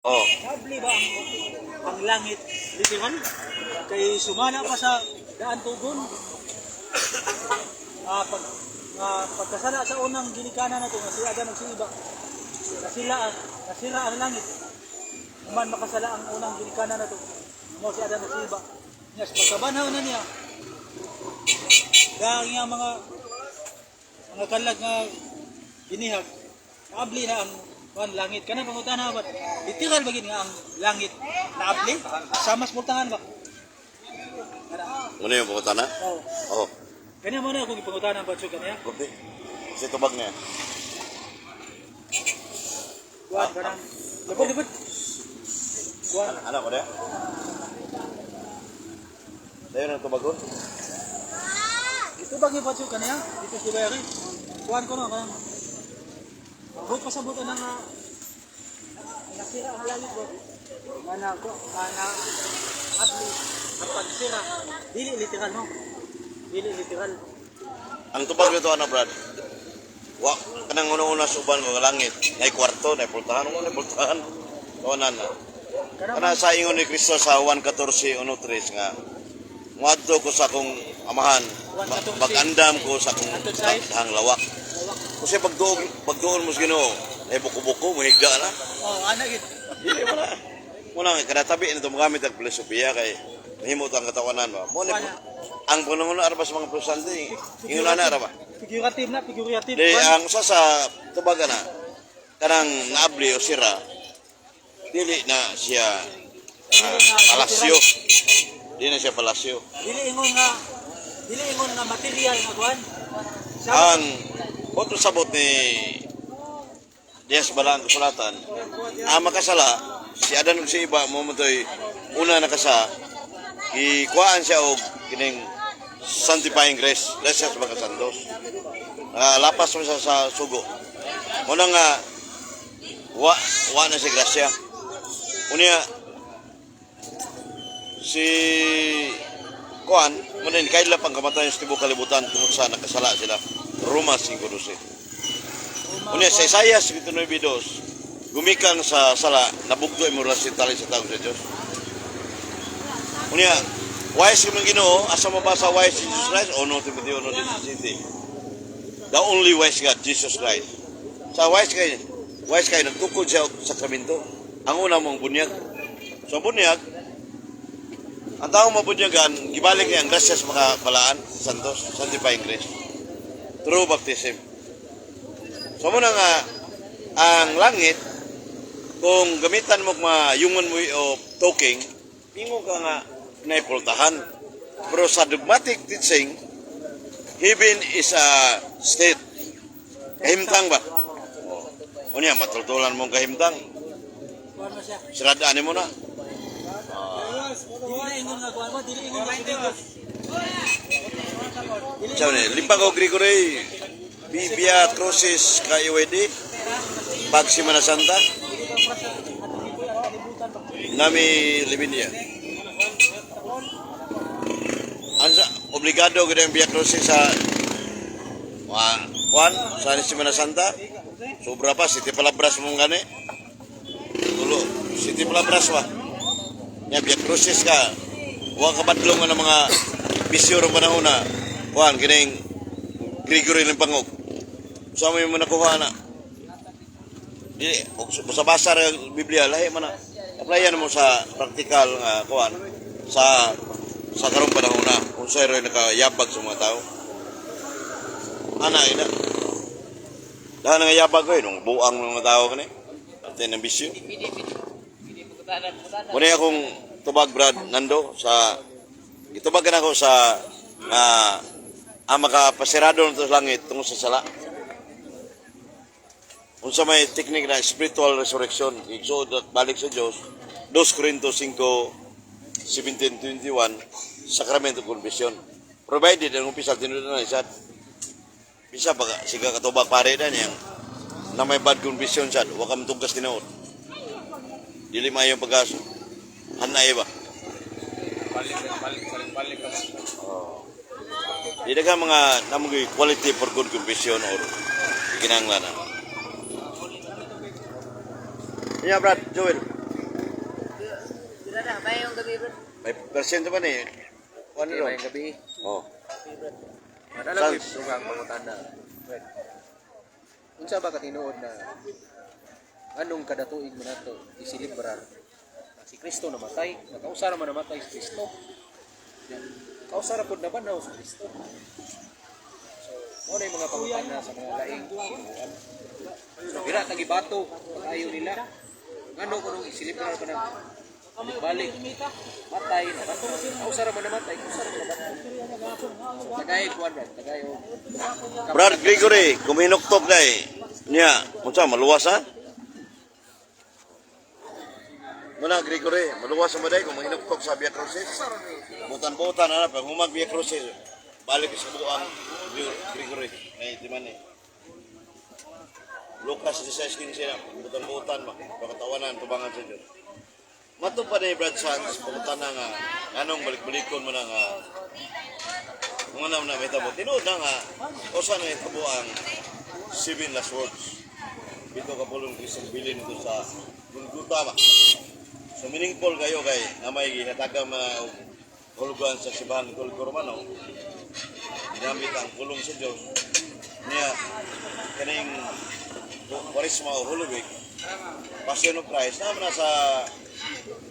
Oh. Sabli ba ang langit literal? Kay sumana pa sa daan tugon. Pagkasala sa unang ginikanan nato nga siya ganang siba. Nasira ang langit. Man makasala ang unang ginikanan nato. Mo si Adan siba. Yes, pagkabanhaw na niya. Dahil nga mga kalag nga inihag, abli na ang langit. Kana pangutana ba? Literal ba nga ang langit na abli? Sa mas multahan ba? Ano yung pangutana? Oo. Oh. Kanya mo na kung ipangutana ba siya kanya? Kunti. Kasi tubag niya. Kuan kanang libot. Kuan. Anak ko na. Dayo ng tubag ko. Ito ba nga ba siya kanya? Dito si Bayari. Kuan ko na kanang huwag pasabutan na nga nasira ang langit bro. Kana abli ang pagsira. Dili literal no? Dili literal. Ang tubag nito ano, Brad? Wa kanang una-una suban ng langit. Nay kwarto, nay pultahan, nay pultahan. Tawanan na. Kana sa ingon ni Kristo sa Juan 14:1-3 nga muadto ko sa akong amahan, mag-andam ko sa akong dahang lawak. Kasi pagduol mo sa Ginoo, ay buko-buko, muhigda na. Oh, ana gid. Dili mo na. Muna nga, kada tabi na magamit ang filosofiya kay mahimot ang katawanan ba. Muna ang punong-uno arba sa mga prosante, ingon na arba. Figurative. Di ang usa sa tubaga na kanang naabli o sira, dili na siya palasyo. Dili na siya palasyo. Dili ingon nga material nga kuan. Ang otro sabot ni Dias Balang kasulatan, ang makasala, si Adan ug si iba mo motoy una nakasa, ikuhaan siya og kining sanctifying grace, blessed sa mga santos. Lapas mo siya sa sugo. Muna nga, wa na si grasya. Unya, si Kuan, muna ni kaila pang kamatayon sa tibok kalibutan tungkol sa nakasala sila. Roma 5:12. Unya sa Isaias 29:2, gumikan sa sala, nabugdo ang moralidad tali sa tao sa Diyos. Unya, wise ka man Ginoo, asa mo ba sa wise Jesus Christ? O no, Timothy, no, the only wise God, Jesus Christ. Sa wise kayo, nagtukod siya sa sakramento. Ang una mong bunyag. So bunyag, ang taong mabunyagan, gibalik niya ang grasya sa mga balaan, santos, sanctifying grace. True baptism. So muna nga, ang langit, kung gamitan mo mayungon mo o talking, pingo ka nga naipultahan. Pero sa dogmatic teaching, heaven is a state. Kahimtang ba? O niya, matultulan mong kahimtang. Kuan mo siya. Siradaan mo na. Dili ingon nga kuan mo, dili ingon nga Diyos. Sabi ni, limpag o Gregory, Bibia Crucis KIWD, Pag Semana Santa, Nami Libinia. Ansa, obligado gid ang Bibia Crucis sa Juan, sa Semana Santa. Sobra pa, City Palabras mong gani. Tulo, City Palabras ba? Nya Bibia Crucis ka. Huwag kabadlong ng mga bisyo rin panahon na. Juan, kining Gregory ng Pangog. Sama mo nakuha na. Di, basa-basa rin Biblia, lahi man na. Applyan mo sa praktikal nga kuhan sa karong panahon na. Kung sa'yo rin nakayabag sa mga tao. Ina. Dahil nga yabag ko nung buang ng mga tao kani. At ng bisyo. Muna akong tubag Brad Nando sa itubagan ako sa ang makapasirado nito sa langit tungkol sa sala. Kung sa may technique na spiritual resurrection, igsod at balik sa Diyos, 2 Corinto 5:17-21, Sacramento Confession. Provided ang umpisa, tinuloy na isat. Bisa ba siga katubag pare na niyang na may bad confession sad, wa ka matugas tinuod. Dili maayong pag-aso. Hanay ba? Balik. Di daghang mga namugi quality for good confession or kinahanglan. Yeah, Brad, Joel. Sila na, mayong gabi bro. May percent ba ni? Ano ron? Mayong gabi. Oh. Madala ko yung dugang pangutana. Fred. Unsa ba ka tinuod na anong kada tuig mo nato isilibrar na si Kristo namatay, nakausara man namatay si Kristo. Yan. Kausara pud na ba na si Kristo? So, mo na yung mga pangutana sa mga laing. So, dira tagibato pag ayaw nila. Ano ko nung isilibrar pa na balik matay na bato. Kausara man namatay, kausara man namatay. Tagay kuan ba? Tagay o. Brad Gregory, kuminuktok na eh. Niya, unsa maluwas ha? Muna Gregory, maluwas sa maday kung mahinuktok sa Via Crucis. Butan-butan na pag humag Via Crucis. Balik sa buang Gregory. Ay, di man eh. Lucas 16 siya, butan-butan pagkatawanan, tubangan sa Diyos. Mato pa ni Brad Santos, pagkatan na nga, anong balik-balikon mo na nga, mga naman na may tabo. Tinood na nga, o saan may tabo ang 7 last words. Bito ka pulong Christian bilin ito sa Golgotha ba. So meaningful kayo kay na may ginatagang mga hulugan sa Sibahan ng Golgotha Romano. Ginamit ang pulong sa Diyos. Niya, kaning Kwaresma o Holy Week, Passion of Christ, naman na sa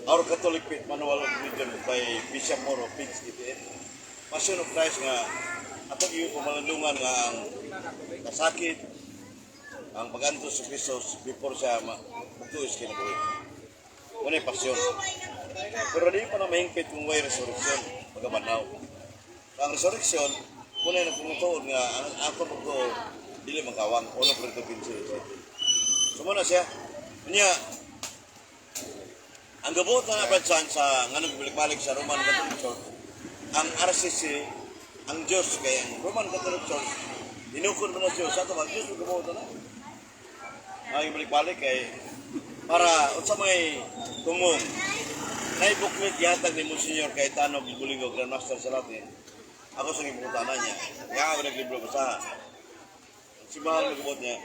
Our Catholic Faith Manual of Religion by Bishop Moro, Pins DPN. Passion of Christ nga atong iyo pumalandungan nga ang kasakit, ang pag-antos sa Kristos before siya magtuis kinabuhi. Muna pasyon. Pero di pa na mahingpit kung may resurrection, pagkabanaw. Ang resurrection, muna na pumutuod nga ang ako magtuod, dili magkawang, uno Korinto 15. So muna siya, niya, ang gabot na nabansan sa nganong balik-balik sa Roman Catholic Church, ang RCC, ang Diyos, kaya ang Roman Catholic Church, dinukod mo na Diyos, sa ito ba, Diyos ang gabot na. Ang balik-balik kay, para, unsa may tumong, naibuklit yatag ni Monsignor Cayetano Buligo, Grandmaster sa Latin, ako sa ipungutanan niya, kaya ako naglibro basaha. Simbahan ang gabot niya,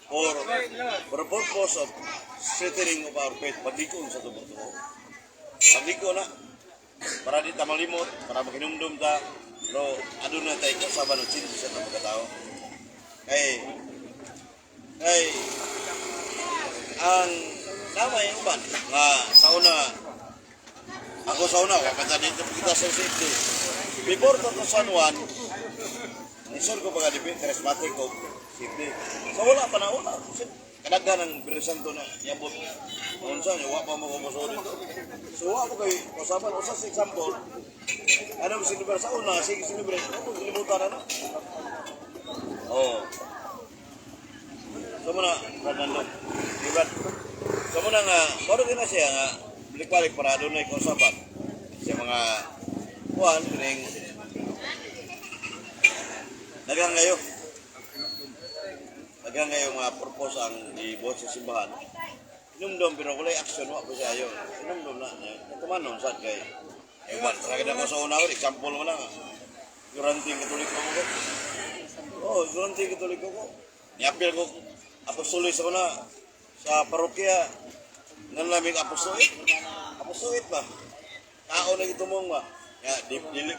for the purpose of strengthening of our faith, pagliko sa tubog-tubog. Pagliko na, para di ta malimot, para makinumdum ta, pero adun na tayo kasaban ng sinto sa pagkatao. Ang nama yung uban, nga sa una, ako sa una, wakanta dito kita sa safety. Before 2001, nisol ko pagkadipin, charismatic ko, safety. So wala pa na una. Kadaghan ng Birisanto na yabot. Unsa niya, wala pa makumusod dito. So wala ko kay kasaban. Usa sa example, anong sinibar sa una, sige sinibar, ako kilimutan na. Oo. So muna, Fernando, diba? So muna nga, maro din na siya nga, balik-balik para doon na ikasaban. Siya mga kuhan, kining dagang ngayon. Dagang ngayon mga purpose ang ibuhat sa simbahan. Inumdom, pero wala action, wala po siya yun. Inumdom na, kumanon, saan kay Ewan, karagin ako sa una ko, example mo lang. Duranting Katoliko ko. Oo, duranting Katoliko ko. Niapil ko, apostolis ako na sa parokya. Nanlamig apostolit. Apostolit ba? Tao na itumong ba? Dili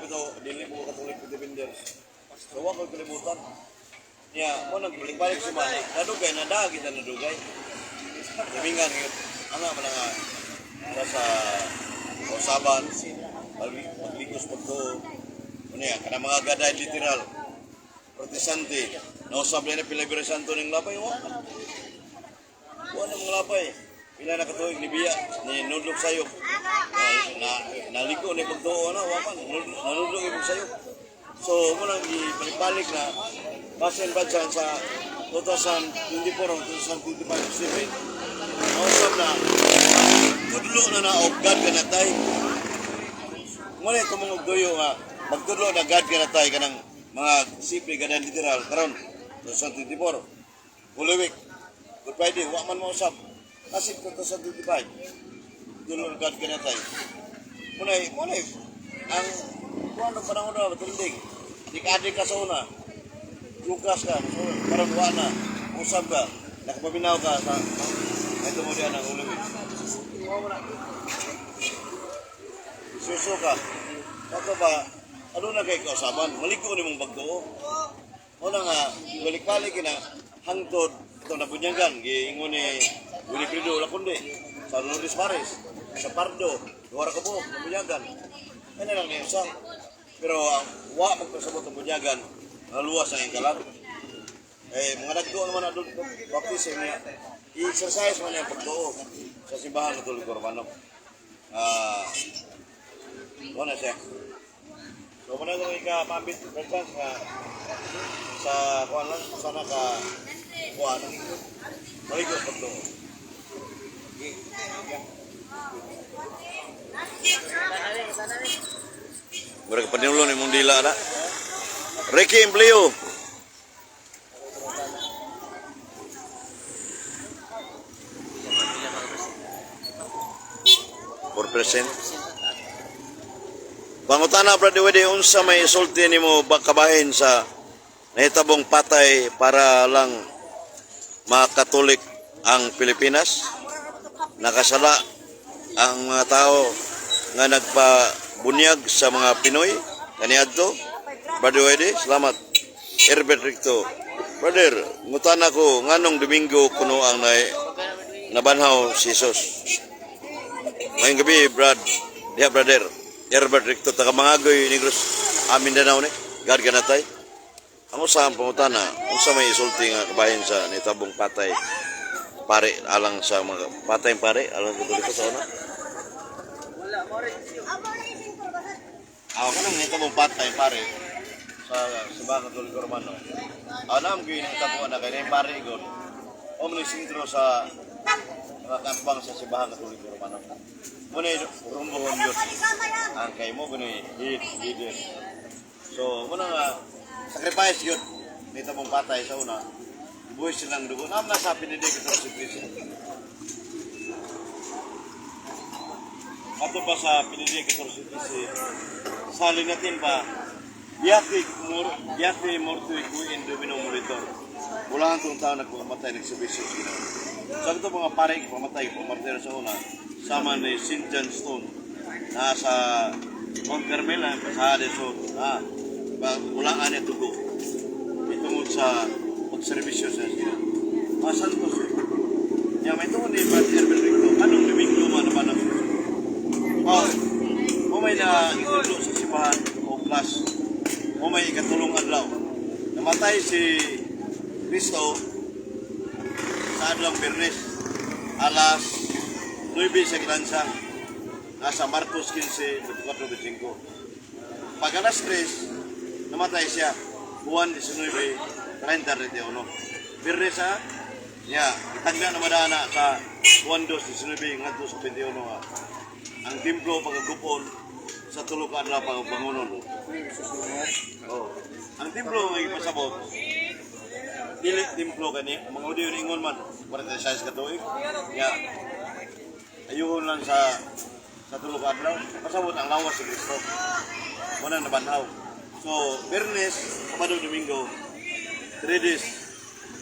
po Katoliko depender. So, wako kalimutan. Mo nagbalik-balik si Mana. Nadugay, nadagi na nadugay. Samingan, anak mo na nga sa usaban, magligos pagko, kanang mga gaday literal, protestante, nausap na pilabira santo ng lapay, wala na mga lapay. Pila na katuig ni Biya, ni nudlok sayop. Naliko na pagtuo na, wapan, nanudlok ibig sayop. So, muna balik-balik na, basin ba dyan sa 2024 o 2025 Stephen, nausap na, tudlo na o God ka na tayo. Muna ito mga duyo nga, magtudlo na God ka na tayo ka ng mga simple ganang literal. Karon, 2024, Holy Week, Good Friday, wak man mausap. Kasi 2025, tudlo na God ka na tayo. Muna ang kuha ng panahon na matinding. Dik-adik ka sa una. Lukas ka. Parang kuha na. Usap ka. Nakapabinaw ka sa ito mo diyan ang ulawin. suso ka. Kato ba, ano na kay kausaban? Maligo ni mong bagdo. Una nga, balik-balik na hangtod ito na bunyagan. Giingon ni Wilfredo Laconde sa Lourdes Maris, sa Pardo, luwar ka po, na bunyagan. Ano lang niya isa. Pero ang wa magkasabot ng bunyagan, naluwas ang ingkalan. Mga nagdo naman na doon, baptism niya. I-exercise man niya ang pagdoo sa simbahan ng Tulig Romano. Wala siya. So, muna kung ika-mabit, perchance nga sa kuwan lang, sana ka kuwan lang. Maligos pagdoo. Mereka paniulo ni mong dila na. Ricky Empleo. %. Pangutana brad wede unsa may isulti nimo kabahin sa nahitabong patay para lang makatulik ang Pilipinas. Nakasala ang mga tao nga nagpabunyag sa mga Pinoy kaniadto. Brad wede, salamat. Herbert Ricto. Brother, ngutana ko nganong Domingo kuno ang nabanhaw si Jesus. Ngayong gabi, Brad. Yeah, brother. Herbert Ricto, taga Mangagoy, Negros, Mindanao ni. God ganatay. Ang usahan pangutana, unsa may isulti nga kabahin sa nitabong patay pare alang sa mga patay pare alang katuliko sa una. Ako ka nang nitabong patay pare sa simbahan Katoliko Romano. Alam ko yung nitabong na kaya yung pare igon. O sintro sa mga kampang sa simbahan Katoliko Romano. Muna yung rumbuhon yun. Ang kay mo, muna yung leader. So, muna nga, sacrifice yun. Nita mong patay sa una. Buhay silang dugo. Naam na sa pinidig ito si Cristo. Ato pa sa pinidig ito si Cristo. Sali natin pa, Yaki mortui kui in domino moritor. Mula hangtong taon nagpamatay, nagsibisyo sila. So, ito mga pare, pamatay, pamartir sa una. Sama ni St. John Stone na sa Mount Carmel sa Adeso ulaan niya tugo itungod sa pagservisyo sa sila Santos may tungod ni Brad Herbert Ricto anong Domingo man na ng may na itulo sa simbahan o class may ikatulong adlaw namatay si Cristo sa adlaw Bernes alas 9 sa Gilansang, nasa Marcos 15, 24-25. Pag alas 3, namatay siya, Juan 19, 30-31. Birnes itagda na madana sa Juan 2, 19, ngadto sa 21. Ang templo pagkagupon sa tulog ka adlaw pagbangunon. Ang templo ang ipasabot, dili templo kani, mga audio ringon man, 46 katuig. Ayuhon lang sa tulog adlaw, pasabot ang lawas si Cristo. Muna nabanhaw. So, Bernes, Sabado, Domingo, 3 days.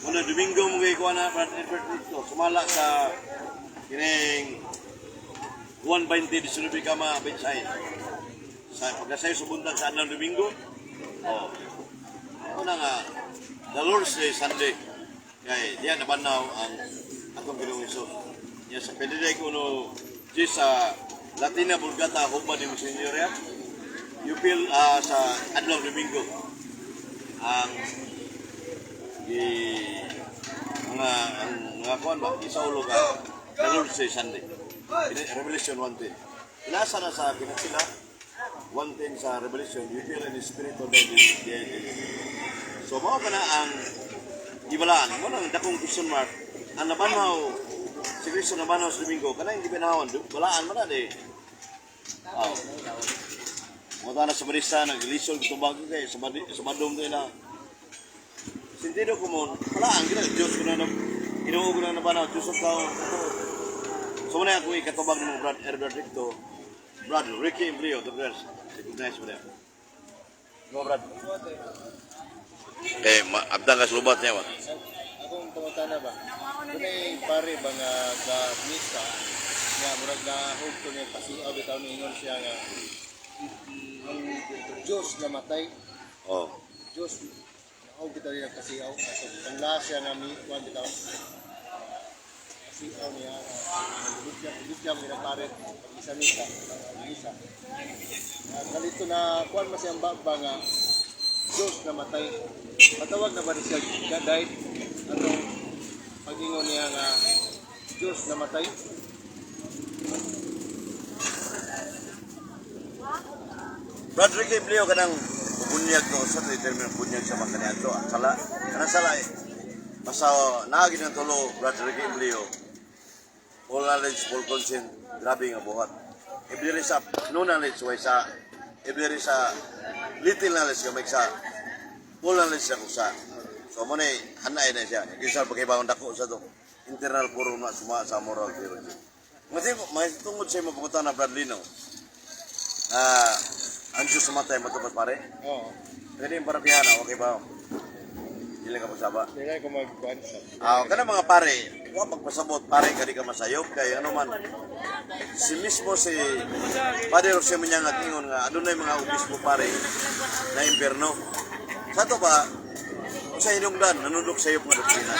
Muna Domingo mo kayo kuha na Brad Herbert Ricto. Sumala sa kining 120 19 kama bensay. Sa pagkasay subuntag sa adlaw Domingo. Muna nga, the Lord's Day, Sunday. Kaya diyan nabanhaw ang atong Ginoong Hesus. Sa pediday ko no sa Latina Bulgata Hubba ni Monsenyoria you feel sa adlaw Domingo ang mga kuan ba isaulo ka the Lord's Day Sunday Revelation 1:10 inasa na sa pinasila 1:10 sa Revelation you feel in the spirit of the so mao ka na ang ibalaan mo nang dakong question mark ang nabanhaw si Cristo nabanhaw sa Domingo, kana hindi binahawan, walaan man na di. Muna na sa Marista, nag-lisol ito bago kayo, sa madom nila. Sintido ko mo, walaan, Diyos ko na, inuog ko na nabanhaw, Diyos ang tao. So muna ako ikatubag ng Brad Herbert Ricto, Brad Ricky Empleo, the girls, recognize mo na. Go Brad. Abdang ka slubat niya ba? Akong pangutana ba? Kunay pare ba nga ga-misa nga murag na hugto niya pasiaw bitaw niingon siya nga ang Diyos namatay. Oh. Diyos ako bitaw niya pasiaw. So ang last siya nga mi kuan bitaw. Pasiaw niya bigla mo ginaparet pag isa misa isa. Kalito na kuan mas ang baba nga Diyos namatay. Patawag na ba siya God died? Atong pag-ingon niya nga Diyos namatay. Brother Ricky Bleo kanang bunyag to sa determine bunyag sa mga kaniadto. Sala, kanang sala eh. Basta naagi ng tulo, Brother Ricky Bleo. Full knowledge, full consent, grabe nga buhat. Ibili sa no knowledge, way sa ibili sa little knowledge ka may sa full knowledge sa kusa. So mo ni hanay na siya. Kisa pagkibawon dako sa to. Internal puro na suma sa moral theology. Masih may tungod sa mo punta na Brad Lino. Ang Diyos sumatay matupad pare. Oo. Pwede yung parapihana, okay ba? Dili ka magsaba. Dili ko magkuan sa. Kana mga pare, wa pagpasabot pare kadi ka masayop kay ano man. Si mismo si Padre Jose Muñanga ingon nga adunay mga obispo pare na impierno. Sa to ba sa hinungdan nanundok sayop nga doktrina.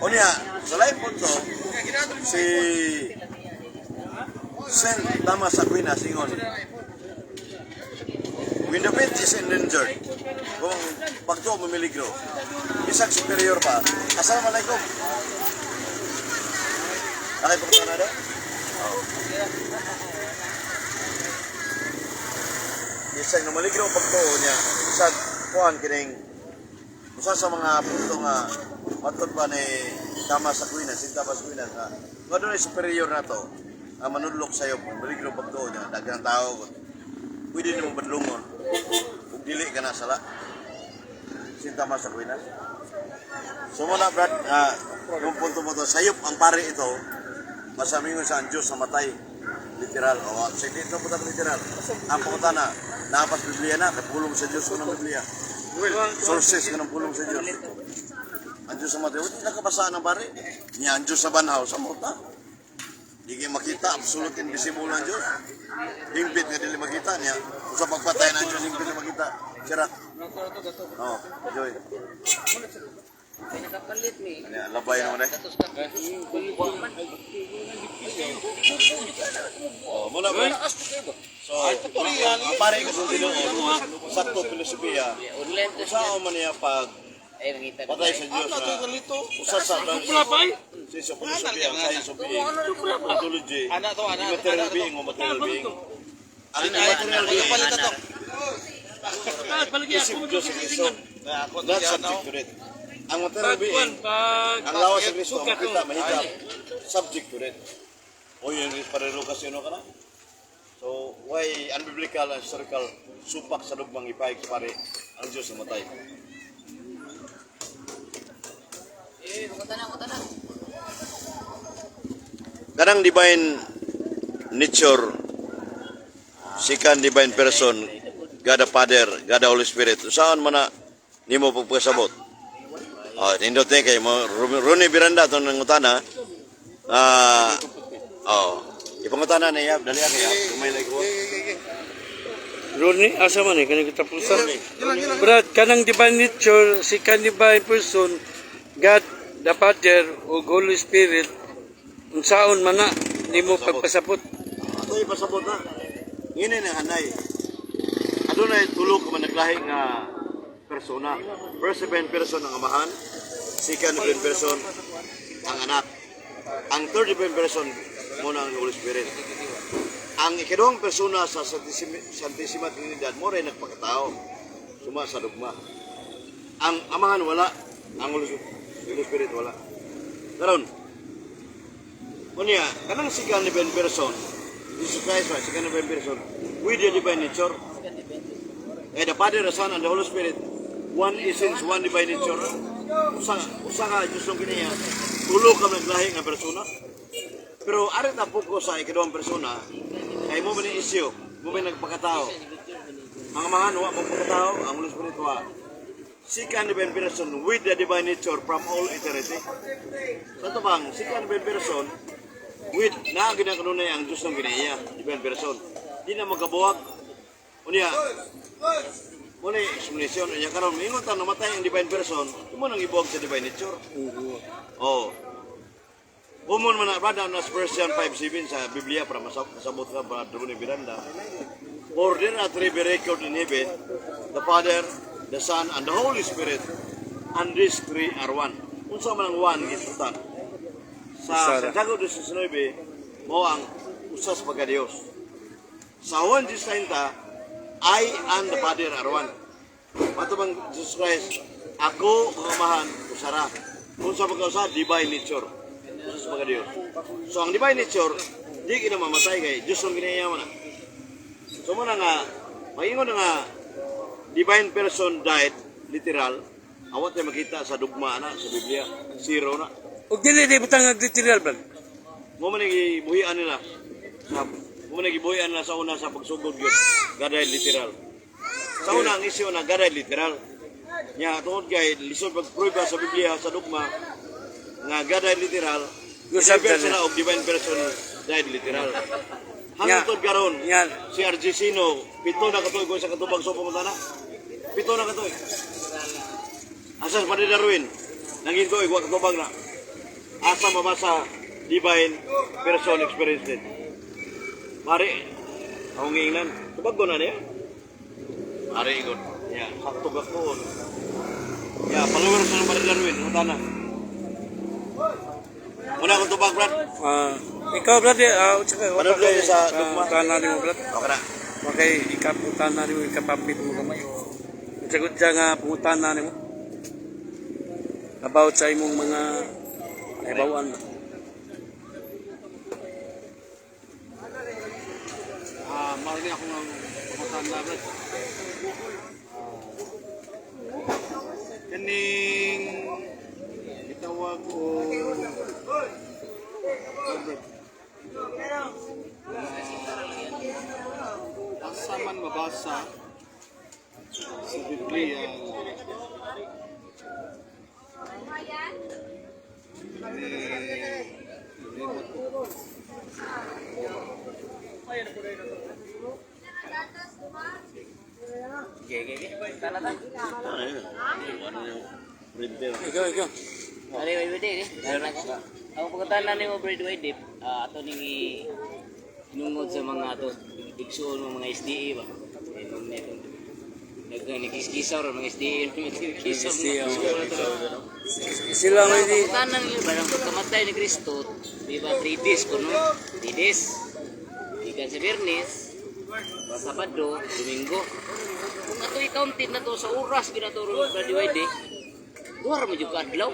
Unya, sa live po to, si Saint Thomas Aquinas ingon, when the faith is endangered, kung pagto mamiligro, isang superior pa, Assalamualaikum. Nakipagpunta na doon? Isang namaligro pagto niya, isang kuhan kining, usa sa mga punto nga, matod pa ni Thomas Aquinas, si Thomas Aquinas nga, nga doon ay superior na to, manudlok sa'yo, maligro pagto niya, dagang tao, pwede naman badlungon, kung dili ka na sala, si Thomas Aquinas. So muna Brad, yung punto mo to, sayop ang pare ito, masamingon sa ang Diyos na matay, literal, o sige ito po tayo literal, ang punta na, napas Biblia na, kapulong sa Diyos ko ng Biblia, sources ko ng pulong sa Diyos. Ang Diyos na matay, hindi nakabasaan ng pare, niya ang Diyos sa banhaw, sa muta. Hindi kayo makita, absolute invisible ng Diyos. Hingpit nga dili makita niya, kung sa pagpatay ng Diyos, hingpit na makita, sirak. Oo, Joy. Nakapalit mi. Labay naman eh. Oh, muna ba? So, ang pare ko sa tinuod, sakto filosofiya, saan man niya pag patay sa Diyos na usa sa sa filosofiya, ang science of being, ontology, material being o material being. Ang material being, isip Diyos sa Kristo, not subject to it. Ang material being, ang lawas sa Kristo, makita, mahigap, subject to it. O yun, para Lucas yun ka na? So, why unbiblical and historical supak sa lugmang ipahig pare ang Diyos na matay? Kanang divine nature, second divine person, God the Father, God the Holy Spirit, saan man na nimo pagpasabot? Nindot na kayo, Rune Miranda ito ng utana, ipangutana na iya, dali ako iya, kumailay ko. Ronnie, asa man kanang katapusan. Brad, kanang divine nature, si divine person, God, the Father, o Holy Spirit, unsaon man na, nimo pagpasabot. Ato ipasabot na. Ngini na hanay. Adunay tulog ka man naglahi nga persona. First divine person ang amahan, second divine person ang anak. Ang third divine person muna ang Holy Spirit. Ang ikaduhang persona sa Santissima Trinidad mo rin nagpakatao. Suma sa dugma. Ang amahan wala, ang Holy Spirit wala. Karon, kunya, kanang second divine person, Jesus Christ, second divine person, with the divine nature, the Father, the Son, and the Holy Spirit, one essence, one divine nature. Usa ka Diyos ng kiniya, tulog ka naglahi nga persona. Pero arit na po ko sa ikaduhang persona, kay mo man yung isyo, mo man nagpakatao. Ang mga wa magpakatao, ang Holy Spirit wa. Second divine person with the divine nature from all eternity. Sa ito bang, second divine person, with na ginakanunay ang Diyos ng ginaiya, divine person. Di na magkabuwag. Unya, muna yung explanation. Unya karon mingon ta namatay ang divine person, imo nang ibuwag sa divine nature. Oh. Bumon man na brada na 1 John 5:7 sa Biblia para masabot ka para doon ni Miranda. For there are three record in heaven, the Father, the Son, and the Holy Spirit, and these three are one. Unsa man ang one gisutan. Sa Santiago 2:19 mo ang usas pagka Dios. Sa Juan 10:30 I and the Father are one. Matubang Jesus Christ, ako ang amahan usara. Unsa pagka divine nature. Usas pagka Dios. So ang divine nature di kita mamatay kay Dios ang ginayaman na. So mo na nga maingon na nga divine person died literal. Awat na makita sa dugma na sa Biblia, zero na. O dili di butang literal ba? Mo man gibuhian nila. Mo man gibuhian nila sa una sa pagsugod gyud. Gaday literal. Sa una ang isyu na gaday literal. Nya tungod kay lisod pagprueba sa Biblia sa dugma nga gaday literal. Usab Sabi ka sila na. og divine person died literal. Nya. Hangtod karon Yan. si RG Sino pito na katuig ko sa katubag sa pumunta na. Pito na katuig. Asas pa ni Darwin. Nangin ko igwa katubag na. Asa mabasa divine person experience din. Mari ang ngingnan. Tubag ko na niya. Mari igon. Ya, sakto ba ko? Ya, followers na pa ni Darwin, utana. Una ko tubag brad. Ikaw brad, unsa ka? Ano ba sa dugma? Utana nimo brad. Okay na. Okay, ikaputan na nimo ikapapit mo gamay. Sagot siya nga pangutana nimo. About sa imong mga ibawan. Marami ako ng pagkakanda brad. Kaning itawag o asa man mabasa sa Biblia Ano yun? Ano yung printer? Ikaw. Ano yung wede ni? Ang pagkatanan ni mo Bradway Dip, ato ning inungod sa mga ato igsuon ng mga SDA ba. Nagkiskisaw ron mga SDA, nagkiskisaw. Sila may di Pagkatanan nila barang pagkamatay ni Kristo, di ba 3 days kuno? 3 days. Ikan sa Biyernes, Sabado, Domingo. Kung ato i-counted na to sa oras ginaturo ng Bradway Dip, duwar mo jud ka adlaw.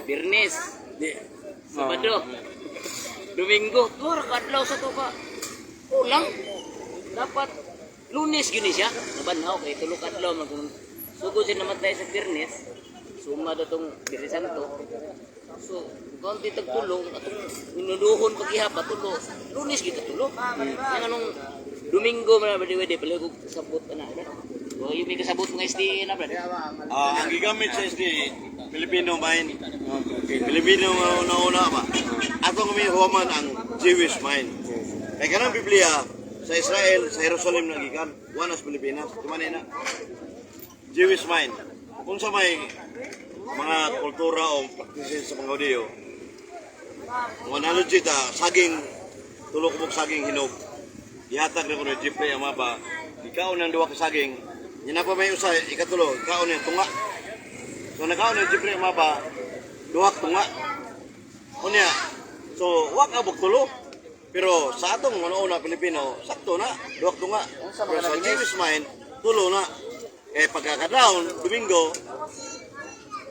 Biyernes, di Sabado, Domingo, tuwar ka adlaw sa to ka. Kulang. Dapat Lunes gini siya. Nabanhaw kay tulo ka adlaw man kung sugod siya namatay sa Biyernes. Suma daw tong Biyernes Santo. So, konti tagtulong atong minuluhon paghihap tulo. Lunes kita tulo. Yang anong Domingo man ba di paligog sabot na. O yung may kasabot mga SDA na brad. Ang gigamit sa SD, Filipino mine. Filipino una ba? Atong may human ang Jewish mine. Kaya kanang Biblia, sa Israel, sa Jerusalem nagikan, wanas Pilipinas. Tumanay na. Jewish mine. Kung sa may mga kultura o practices sa mga Hudyo, ang analogy ta, saging, tulok mo saging hinog. Ihatag na ko na Jeffrey Amaba, ikaw ng duwa ka saging, yan na pa may usa, ikatulo, ikaw ng tunga. So nakaon ng Jeffrey Amaba, duwa ka tunga. Unya, so wak abog tulo. Pero sa atong una Pilipino, sakto na, duwa ka tunga. Pero sa Jewish mind, tulo na. Eh pagkakadaon, Domingo,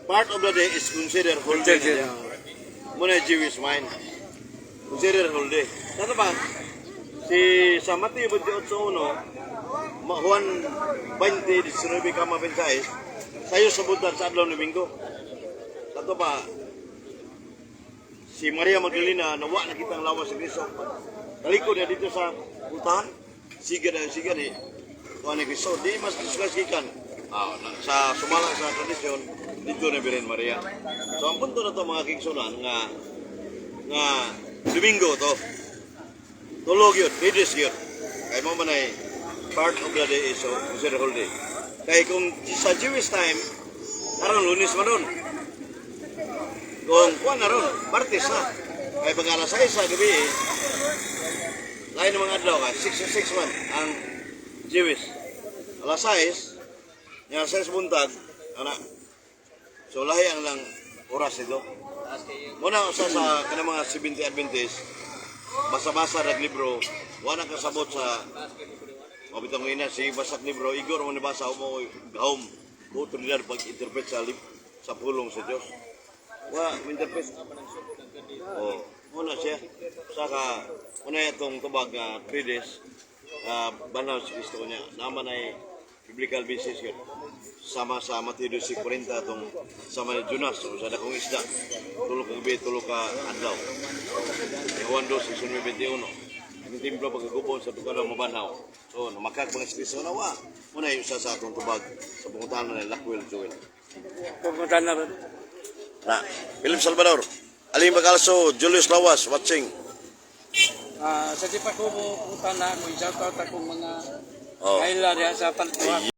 part of the day is considered holiday. Muna Jewish mind. Considered holiday. Sato pa, sa Mateo 28:1, Juan 20:19 kama pensay, sayo sabutan sa adlaw ng Domingo. Sato pa, si Maria Magdalena nawa nakita ang lawas sa Kristo. Talikod niya dito sa ultahan. Siga ni Juan ni Kristo. Di mas discussikan. Sa sumala sa tradisyon, dito na Birhen Maria. So ang punto na to mga kigsunan nga Domingo to. Tulog yun, Fridays yun. Kaya mo man ay part of the day is so consider holiday. Kaya kung sa Jewish time, karon Lunes man ron. Kung kuwan na ron, Martes na. Kaya pag alas 6 sa gabi, lain ng mga adlaw ka, 6 man ang Jewish. Alas 6, yung alas 6 buntag, anak. So lahi ang lang oras ito. Muna usa sa kanang mga 70 Adventist, basa-basa ng libro, wala kasabot sa mabitang ina si basak libro, igor mo nabasa mo gahom, otoridad pag-interpret sa pulong sa Diyos. Wa interpret. Oh, muna siya. Saka muna itong tubag nga 3 days, banaw si Kristo niya. Naman ay biblical basis yun. Sama sa Mateo 12:40 itong sama ni Jonas, o sa dakong isda. Tulog ka gabi, tulog ka adlaw. Juan 2:21. Ang timplo pagkagubon sa tukar ng mabanaw. So, namakak mga Kristo na wa. Muna yung isa sa atong tubag sa pangutanan ng Lakwil Joel. Pupunta na rin. Na, Philip Salvador, Aling Bagalso, Julius Lawas, watching. Sa di pa ko pupunta na, kung shout out akong mga Oh. kaila diya sa Paltuan.